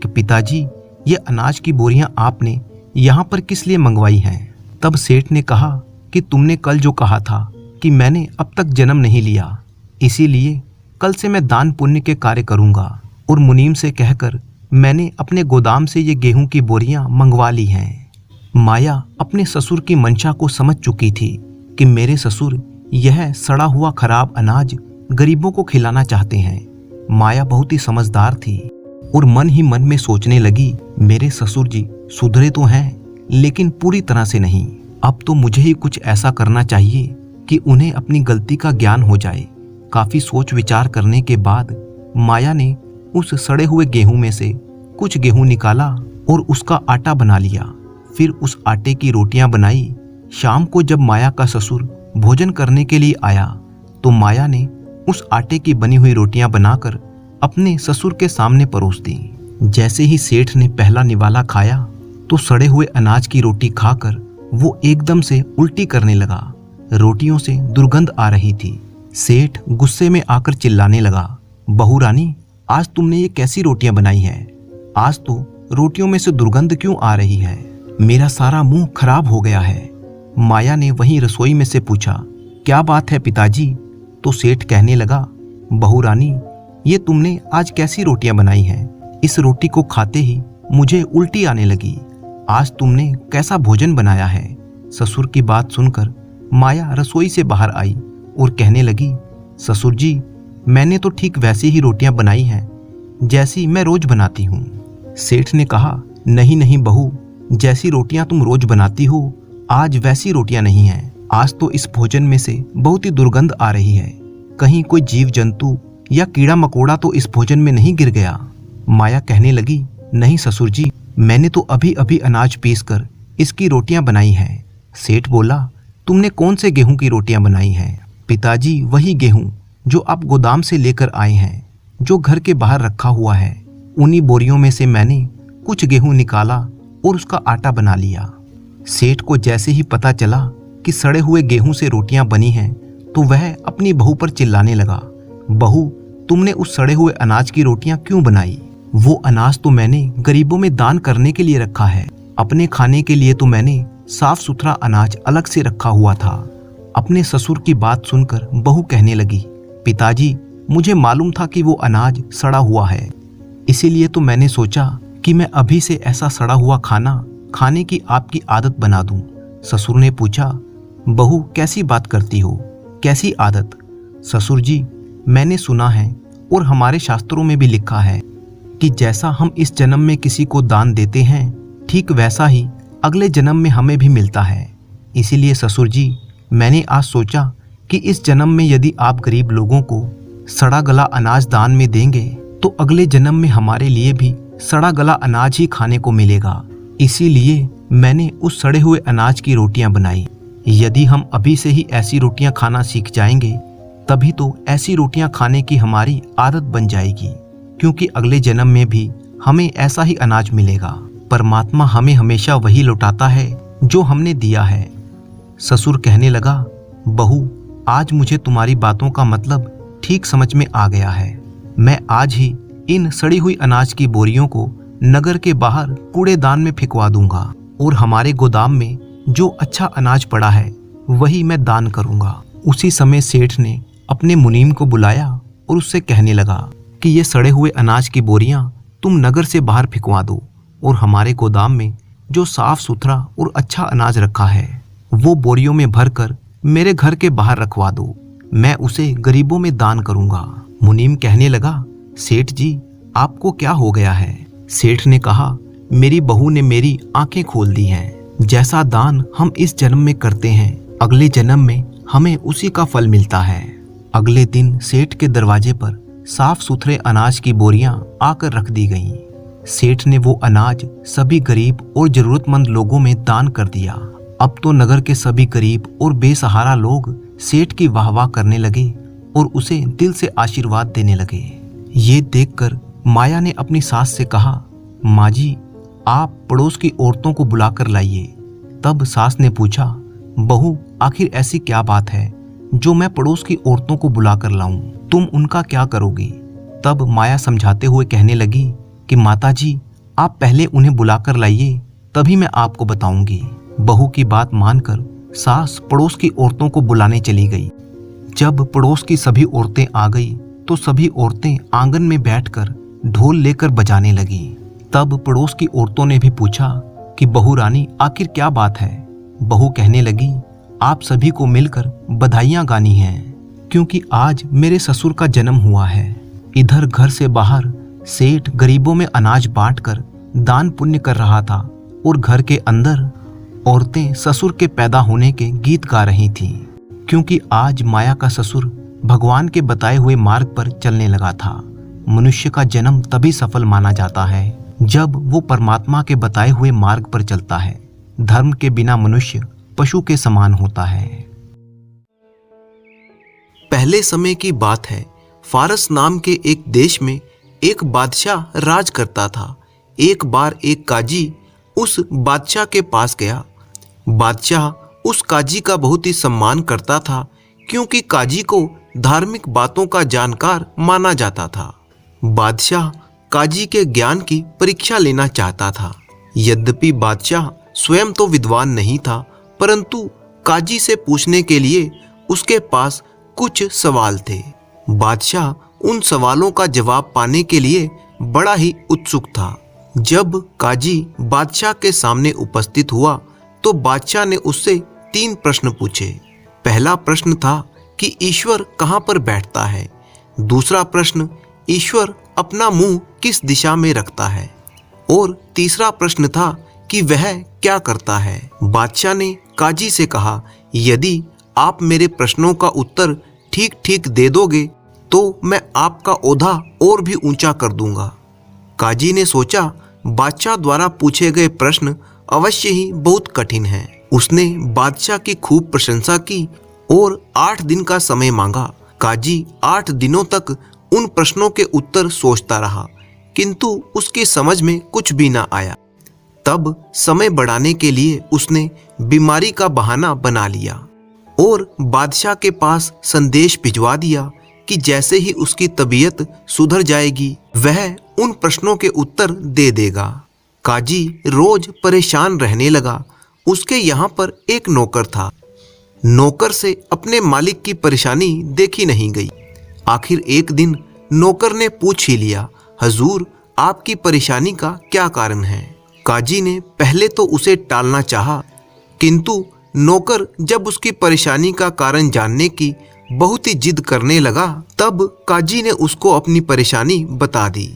कि पिताजी, ये अनाज की बोरियां आपने यहाँ पर किस लिए मंगवाई हैं? तब सेठ ने कहा कि तुमने कल जो कहा था कि मैंने अब तक जन्म नहीं लिया, इसीलिए कल से मैं दान पुण्य के कार्य करूंगा, और मुनीम से कहकर मैंने अपने गोदाम से ये गेहूं की बोरियां मंगवा ली हैं। माया अपने ससुर की मंशा को समझ चुकी थी कि मेरे ससुर यह सड़ा हुआ खराब अनाज गरीबों को खिलाना चाहते हैं। माया बहुत ही समझदार थी और मन ही मन में सोचने लगी, मेरे ससुर जी सुधरे तो हैं लेकिन पूरी तरह से नहीं। अब तो मुझे ही कुछ ऐसा करना चाहिए कि उन्हें अपनी गलती का ज्ञान हो जाए। काफी सोच विचार करने के बाद माया ने उस सड़े हुए गेहूं में से कुछ गेहूं निकाला और उसका आटा बना लिया। फिर उस आटे की रोटियां बनाई। शाम को जब माया का ससुर भोजन करने के लिए आया तो माया ने उस आटे की बनी हुई रोटियां बनाकर अपने ससुर के सामने परोस दी। जैसे ही सेठ ने पहला निवाला खाया तो सड़े हुए अनाज की रोटी खाकर वो एकदम से उल्टी करने लगा। रोटियों से दुर्गंध आ रही थी। सेठ गुस्से में आकर चिल्लाने लगा, बहू रानी, आज तुमने ये कैसी रोटियां बनाई हैं? आज तो रोटियों में से दुर्गंध क्यों आ रही है? मेरा सारा मुंह खराब हो गया है। माया ने वहीं रसोई में से पूछा, क्या बात है पिताजी? तो सेठ कहने लगा, बहू रानी, ये तुमने आज कैसी रोटियां बनाई हैं? इस रोटी को खाते ही मुझे उल्टी आने लगी। आज तुमने कैसा भोजन बनाया है? ससुर की बात सुनकर माया रसोई से बाहर आई और कहने लगी, ससुर जी, मैंने तो ठीक वैसी ही रोटियां बनाई हैं जैसी मैं रोज बनाती हूँ। सेठ ने कहा, नहीं नहीं बहू, जैसी रोटियां तुम रोज बनाती हो आज वैसी रोटियां नहीं हैं। आज तो इस भोजन में से बहुत ही दुर्गंध आ रही है। कहीं कोई जीव जंतु या कीड़ा मकोड़ा तो इस भोजन में नहीं गिर गया? माया कहने लगी, नहीं ससुर जी, मैंने तो अभी अभी अनाज पीसकर इसकी रोटियां बनाई हैं। सेठ बोला, तुमने कौन से गेहूं की रोटियां बनाई हैं? पिताजी, वही गेहूं जो आप गोदाम से लेकर आए हैं, जो घर के बाहर रखा हुआ है। उन्हीं बोरियों में से मैंने कुछ गेहूं निकाला और उसका आटा बना लिया। सेठ को जैसे ही पता चला कि सड़े हुए गेहूं से रोटियां बनी हैं तो वह अपनी बहू पर चिल्लाने लगा, बहू, तुमने उस सड़े हुए अनाज की रोटियां क्यों बनाई? वो अनाज तो मैंने गरीबों में दान करने के लिए रखा है। अपने खाने के लिए तो मैंने साफ सुथरा अनाज अलग से रखा हुआ था। अपने ससुर की बात सुनकर बहू कहने लगी, पिताजी, मुझे मालूम था कि वो अनाज सड़ा हुआ है, इसीलिए तो मैंने सोचा कि मैं अभी से ऐसा सड़ा हुआ खाना खाने की आपकी आदत बना दूं। ससुर ने पूछा, बहू कैसी बात करती हो? कैसी आदत? ससुर जी, मैंने सुना है और हमारे शास्त्रों में भी लिखा है कि जैसा हम इस जन्म में किसी को दान देते हैं, ठीक वैसा ही अगले जन्म में हमें भी मिलता है। इसीलिए ससुर जी, मैंने आज सोचा कि इस जन्म में यदि आप गरीब लोगों को सड़ा गला अनाज दान में देंगे तो अगले जन्म में हमारे लिए भी सड़ा गला अनाज ही खाने को मिलेगा। इसीलिए मैंने उस सड़े हुए अनाज की रोटियां बनाई। यदि हम अभी से ही ऐसी रोटियां खाना सीख जाएंगे तभी तो ऐसी रोटियां खाने की हमारी आदत बन जाएगी, क्योंकि अगले जन्म में भी हमें ऐसा ही अनाज मिलेगा। परमात्मा हमें हमेशा वही लौटाता है जो हमने दिया है। ससुर कहने लगा, बहू, आज मुझे तुम्हारी बातों का मतलब ठीक समझ में आ गया है। मैं आज ही इन सड़ी हुई अनाज की बोरियों को नगर के बाहर कूड़ेदान में फेंकवा दूंगा और हमारे गोदाम में जो अच्छा अनाज पड़ा है वही मैं दान करूंगा। उसी समय सेठ ने अपने मुनीम को बुलाया और उससे कहने लगा कि ये सड़े हुए अनाज की बोरियां तुम नगर से बाहर फेंकवा दो और हमारे गोदाम में जो साफ सुथरा और अच्छा अनाज रखा है वो बोरियों में भरकर मेरे घर के बाहर रखवा दो। मैं उसे गरीबों में दान करूंगा। मुनीम कहने लगा, सेठ जी, आपको क्या हो गया है? सेठ ने कहा, मेरी बहू ने मेरी आंखें खोल दी हैं। जैसा दान हम इस जन्म में करते हैं अगले जन्म में हमें उसी का फल मिलता है। अगले दिन सेठ के दरवाजे पर साफ सुथरे अनाज की बोरियां आकर रख दी गईं। सेठ ने वो अनाज सभी गरीब और जरूरतमंद लोगों में दान कर दिया। अब तो नगर के सभी गरीब और बेसहारा लोग सेठ की वाहवाह करने लगे और उसे दिल से आशीर्वाद देने लगे। ये देखकर माया ने अपनी सास से कहा, माँ जी, आप पड़ोस की औरतों को बुलाकर लाइए। तब सास ने पूछा, बहू, आखिर ऐसी क्या बात है जो मैं पड़ोस की औरतों को बुलाकर लाऊं? तुम उनका क्या करोगी? तब माया समझाते हुए कहने लगी कि माता जी, आप पहले उन्हें बुलाकर लाइए, तभी मैं आपको बताऊंगी। बहू की बात मानकर सास पड़ोस की औरतों को बुलाने चली गई। जब पड़ोस की सभी औरतें आ गई तो सभी औरतें आंगन में बैठकर ढोल लेकर बजाने लगी। तब पड़ोस की औरतों ने भी पूछा कि बहू रानी, आखिर क्या बात है? बहू कहने लगी, आप सभी को मिलकर बधाइयां गानी हैं, क्योंकि आज मेरे ससुर का जन्म हुआ है। इधर घर से बाहर सेठ गरीबों में अनाज बांटकर दान पुण्य कर रहा था और घर के अंदर औरतें ससुर के पैदा होने के गीत गा रही थीं, क्योंकि आज माया का ससुर भगवान के बताए हुए मार्ग पर चलने लगा था। मनुष्य का जन्म तभी सफल माना जाता है जब वो परमात्मा के बताए हुए मार्ग पर चलता है। धर्म के बिना मनुष्य पशु के समान होता है। पहले समय की बात है, फारस नाम के एक देश में एक बादशाह राज करता था। एक बार एक काजी उस बादशाह के पास गया। बादशाह उस काजी का बहुत ही सम्मान करता था, क्योंकि काजी को धार्मिक बातों का जानकार माना जाता था। बादशाह काजी के ज्ञान की परीक्षा लेना चाहता था। यद्यपि बादशाह स्वयं तो विद्वान नहीं था, परंतु काजी से पूछने के लिए उसके पास कुछ सवाल थे। बादशाह उन सवालों का जवाब पाने के लिए बड़ा ही उत्सुक था। जब काजी बादशाह के सामने उपस्थित हुआ तो बादशाह ने उससे 3 प्रश्न पूछे। पहला प्रश्न था कि ईश्वर कहाँ पर बैठता है। दूसरा प्रश्न, ईश्वर अपना मुंह किस दिशा में रखता है। और तीसरा प्रश्न था कि वह क्या करता है। बादशाह ने काजी से कहा, यदि आप मेरे प्रश्नों का उत्तर ठीक ठीक दे दोगे तो मैं आपका ओहदा और भी ऊंचा कर दूंगा। काजी ने सोचा, बादशाह द्वारा पूछे गए प्रश्न अवश्य ही बहुत कठिन हैं। उसने बादशाह की खूब प्रशंसा की और 8 दिन का समय मांगा। काजी 8 दिनों तक उन प्रश्नों के उत्तर सोचता रहा, किंतु उसकी समझ में कुछ भी ना आया। तब समय बढ़ाने के लिए उसने बीमारी का बहाना बना लिया और बादशाह के पास संदेश भिजवा दिया कि जैसे ही उसकी तबीयत सुधर जाएगी वह उन प्रश्नों के उत्तर दे देगा। काजी रोज परेशान रहने लगा। उसके यहाँ पर एक नौकर था। नौकर से अपने मालिक की परेशानी देखी नहीं गई। आखिर एक दिन नौकर ने पूछ ही लिया, हजूर, आपकी परेशानी का क्या कारण है? काजी ने पहले तो उसे टालना चाहा, किंतु नौकर जब उसकी परेशानी का कारण जानने की बहुत ही जिद करने लगा, तब काजी ने उसको अपनी परेशानी बता दी।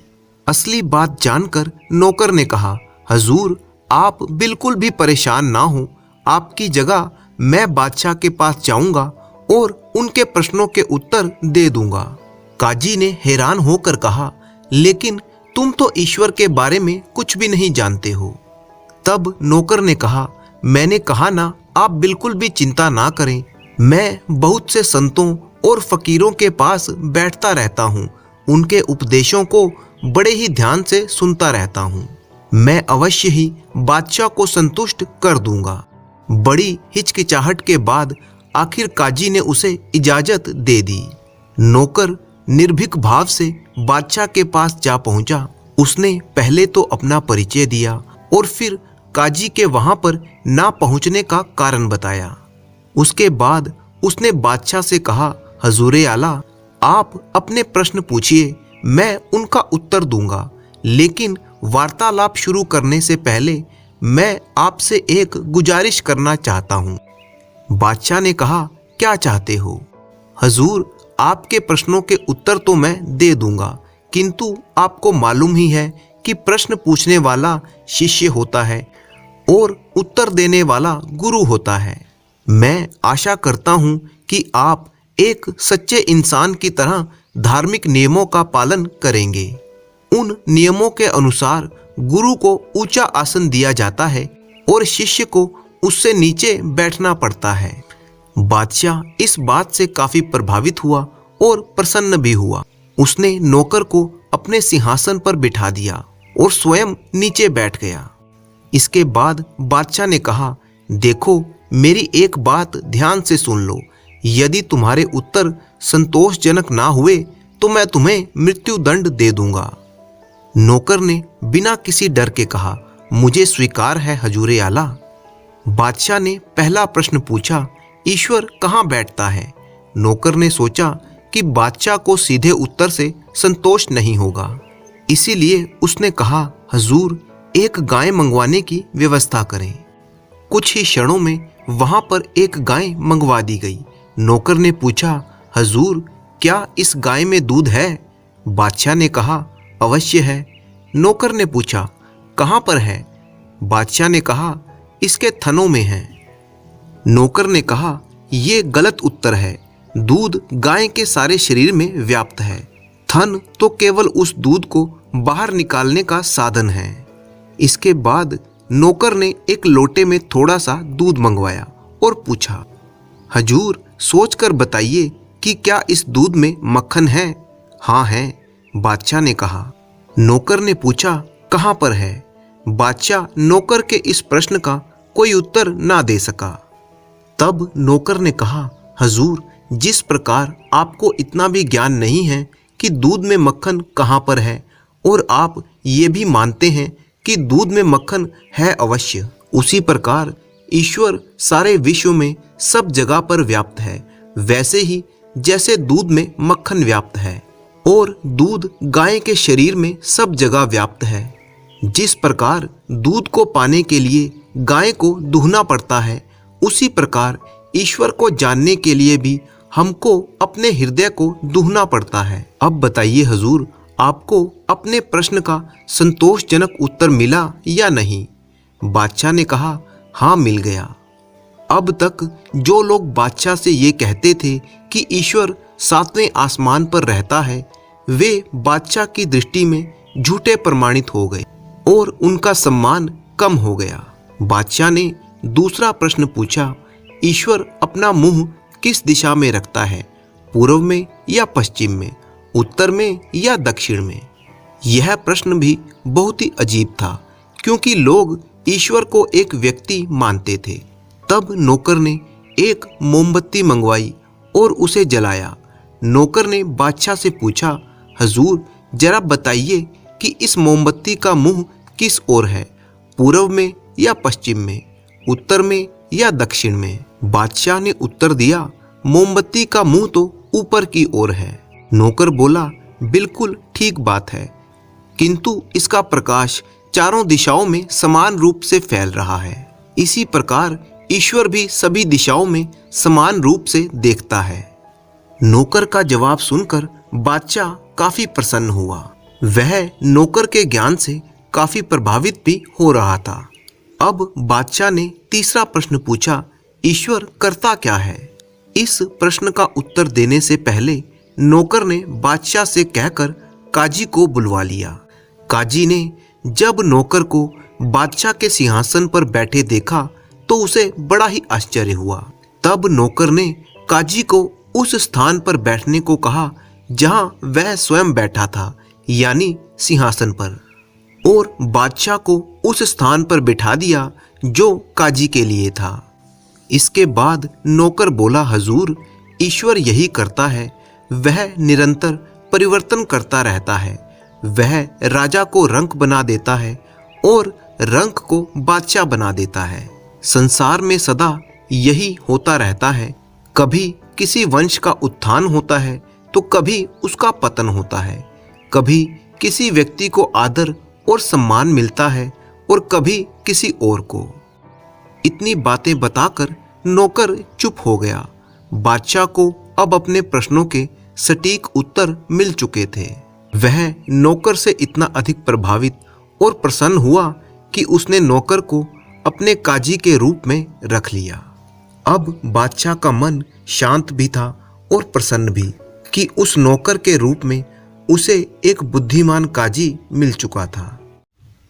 असली बात जानकर नौकर ने कहा, हजूर, आप बिल्कुल भी परेशान ना हो। आपकी जगह मैं बादशाह के पास जाऊंगा और उनके प्रश्नों के उत्तर दे दूंगा। काजी ने हैरान होकर कहा, लेकिन तुम तो ईश्वर के बारे में कुछ भी नहीं जानते हो। तब नौकर ने कहा, मैंने कहा ना, आप बिल्कुल भी चिंता ना करें। मैं बहुत से संतों और फकीरों के पास बैठता रहता हूँ, उनके उपदेशों को बड़े ही ध्यान से सुनता रहता हूँ। मैं अवश्य ही बादशाह को संतुष्ट कर दूंगा। बड़ी हिचकिचाहट के बाद आखिर काजी ने उसे इजाजत दे दी। नौकर निर्भीक भाव से बादशाह के पास जा पहुंचा। उसने पहले तो अपना परिचय दिया और फिर काजी के वहां पर ना पहुंचने का कारण बताया। उसके बाद उसने बादशाह से कहा, हजूरे आला, आप अपने प्रश्न पूछिए, मैं उनका उत्तर दूंगा, लेकिन वार्तालाप शुरू करने से पहले मैं आपसे एक गुजारिश करना चाहता हूँ। बादशाह ने कहा, क्या चाहते हो? हजूर, आपके प्रश्नों के उत्तर तो मैं दे दूंगा, किंतु आपको मालूम ही है कि प्रश्न पूछने वाला शिष्य होता है और उत्तर देने वाला गुरु होता है। मैं आशा करता हूं कि आप एक सच्चे इंसान की तरह धार्मिक नियमों का पालन करेंगे। उन नियमों के अनुसार गुरु को ऊंचा आसन दिया जाता है और शिष्य को उससे नीचे बैठना पड़ता है। बादशाह इस बात से काफी प्रभावित हुआ और प्रसन्न भी हुआ। उसने नौकर को अपने सिंहासन पर बिठा दिया और स्वयं नीचे बैठ गया। इसके बाद बादशाह ने कहा, देखो, मेरी एक बात ध्यान से सुन लो। यदि तुम्हारे उत्तर संतोषजनक ना हुए तो मैं तुम्हें मृत्यु दंड दे दूंगा। नौकर ने बिना किसी डर के कहा, मुझे स्वीकार है हजूरे आला। बादशाह ने पहला प्रश्न पूछा, ईश्वर कहाँ बैठता है? नौकर ने सोचा कि बादशाह को सीधे उत्तर से संतोष नहीं होगा, इसीलिए उसने कहा, हजूर, एक गाय मंगवाने की व्यवस्था करें। कुछ ही क्षणों में वहां पर एक गाय मंगवा दी गई। नौकर ने पूछा, हजूर, क्या इस गाय में दूध है? बादशाह ने कहा, अवश्य है। नौकर ने पूछा, कहाँ पर है? बादशाह ने कहा, इसके थनों में है। नौकर ने कहा, यह गलत उत्तर है। दूध गाय के सारे शरीर में व्याप्त है। थन तो केवल उस दूध को बाहर निकालने का साधन है। इसके बाद नौकर ने एक लोटे में थोड़ा सा दूध मंगवाया और पूछा, हजूर, सोचकर बताइए कि क्या इस दूध में मक्खन है? हाँ है, बादशाह ने कहा। नौकर ने पूछा, कहाँ पर है? बादशाह नौकर के इस प्रश्न का कोई उत्तर ना दे सका। तब नौकर ने कहा, हजूर, जिस प्रकार आपको इतना भी ज्ञान नहीं है कि दूध में मक्खन कहाँ पर है, और आप ये भी मानते हैं कि दूध में मक्खन है अवश्य, उसी प्रकार ईश्वर सारे विश्व में सब जगह पर व्याप्त है। वैसे ही जैसे दूध में मक्खन व्याप्त है और दूध गाय के शरीर में सब जगह व्याप्त है, जिस प्रकार दूध को पाने के लिए गाय को दूहना पड़ता है, उसी प्रकार ईश्वर को जानने के लिए भी हमको अपने हृदय को दूहना पड़ता है। अब बताइए हजूर, आपको अपने प्रश्न का संतोषजनक उत्तर मिला या नहीं? बादशाह ने कहा, हाँ, मिल गया। अब तक जो लोग बादशाह से ये कहते थे कि ईश्वर सातवें आसमान पर रहता है, वे बादशाह की दृष्टि में झूठे प्रमाणित हो गए और उनका सम्मान कम हो गया। बादशाह ने दूसरा प्रश्न पूछा, ईश्वर अपना मुंह किस दिशा में रखता है? पूर्व में या पश्चिम में, उत्तर में या दक्षिण में? यह प्रश्न भी बहुत ही अजीब था, क्योंकि लोग ईश्वर को एक व्यक्ति मानते थे। तब नौकर ने एक मोमबत्ती मंगवाई और उसे जलाया। नौकर ने बादशाह से पूछा, हजूर, जरा बताइए कि इस मोमबत्ती का मुंह किस ओर है? पूर्व में या पश्चिम में, उत्तर में या दक्षिण में? बादशाह ने उत्तर दिया, मोमबत्ती का मुंह तो ऊपर की ओर है। नौकर बोला, बिल्कुल ठीक बात है, किंतु इसका प्रकाश चारों दिशाओं में समान रूप से फैल रहा है। इसी प्रकार ईश्वर भी सभी दिशाओं में समान रूप से देखता है। नौकर का जवाब सुनकर बादशाह काफी प्रसन्न हुआ। वह नौकर के ज्ञान से काफी प्रभावित भी हो रहा था। अब बादशाह ने तीसरा प्रश्न पूछा, ईश्वर करता क्या है? इस प्रश्न का उत्तर देने से पहले नौकर ने बादशाह से कहकर काजी को बुलवा लिया। काजी ने जब नौकर को बादशाह के सिंहासन पर बैठे देखा तो उसे बड़ा ही आश्चर्य हुआ। तब नौकर ने काजी को उस स्थान पर बैठने को कहा जहां वह स्वयं बैठा था, यानी सिंहासन पर, और बादशाह को उस स्थान पर बिठा दिया जो काजी के लिए था। इसके बाद नौकर बोला, हजूर, ईश्वर यही करता है, वह निरंतर परिवर्तन करता रहता है। वह राजा को रंक बना देता है और रंक को बादशाह बना देता है। संसार में सदा यही होता रहता है। कभी किसी वंश का उत्थान होता है तो कभी उसका पतन होता है। कभी किसी व्यक्ति को आदर और सम्मान मिलता है और कभी किसी और को। इतनी बातें बताकर नौकर चुप हो गया। बादशाह को अब अपने प्रश्नों के सटीक उत्तर मिल चुके थे। वह नौकर से इतना अधिक प्रभावित और प्रसन्न हुआ कि उसने नौकर को अपने काजी के रूप में रख लिया। अब बादशाह का मन शांत भी था और प्रसन्न भी कि उस नौकर के रूप में उसे एक बुद्धिमान काजी मिल चुका था।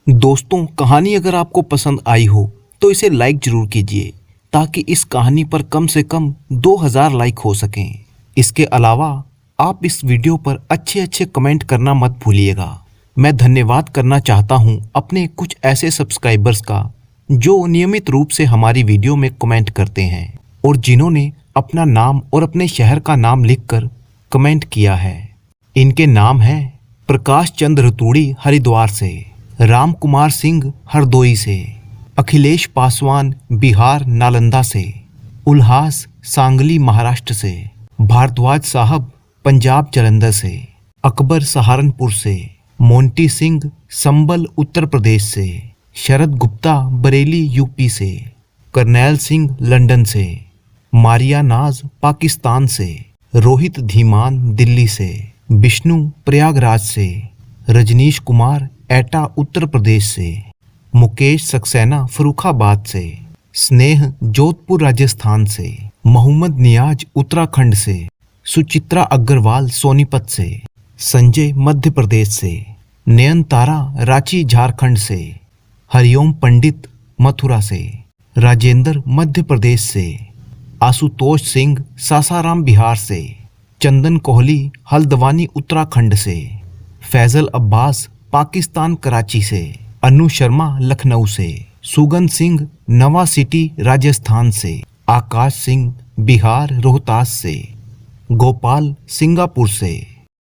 दोस्तों, कहानी अगर आपको पसंद आई हो तो इसे लाइक जरूर कीजिए ताकि इस कहानी पर कम से कम 2000 लाइक हो सकें। इसके अलावा आप इस वीडियो पर अच्छे कमेंट करना मत भूलिएगा। मैं धन्यवाद करना चाहता हूं अपने कुछ ऐसे सब्सक्राइबर्स का जो नियमित रूप से हमारी वीडियो में कमेंट करते हैं और जिन्होंने अपना नाम और अपने शहर का नाम लिखकर कमेंट किया है। इनके नाम हैं प्रकाश चंद्र रतूड़ी हरिद्वार से, राम कुमार सिंह हरदोई से, अखिलेश पासवान बिहार नालंदा से, उल्हास सांगली महाराष्ट्र से, भारद्वाज साहब पंजाब जालंधर से, अकबर सहारनपुर से, मोंटी सिंह संबल उत्तर प्रदेश से, शरद गुप्ता बरेली यूपी से, करनैल सिंह लंदन से, मारिया नाज पाकिस्तान से, रोहित धीमान दिल्ली से, विष्णु प्रयागराज से, रजनीश कुमार एटा उत्तर प्रदेश से, मुकेश सक्सेना फर्रुखाबाद से, स्नेह जोधपुर राजस्थान से, मोहम्मद नियाज उत्तराखंड से, सुचित्रा अग्रवाल सोनीपत से, संजय मध्य प्रदेश से, नयनतारा रांची झारखंड से, हरिओम पंडित मथुरा से, राजेंद्र मध्य प्रदेश से, आशुतोष सिंह सासाराम बिहार से, चंदन कोहली हल्द्वानी उत्तराखंड से, फैजल अब्बास पाकिस्तान कराची से, अनु शर्मा लखनऊ से, सुगन सिंह नवा सिटी राजस्थान से, आकाश सिंह बिहार रोहतास से, गोपाल सिंगापुर से।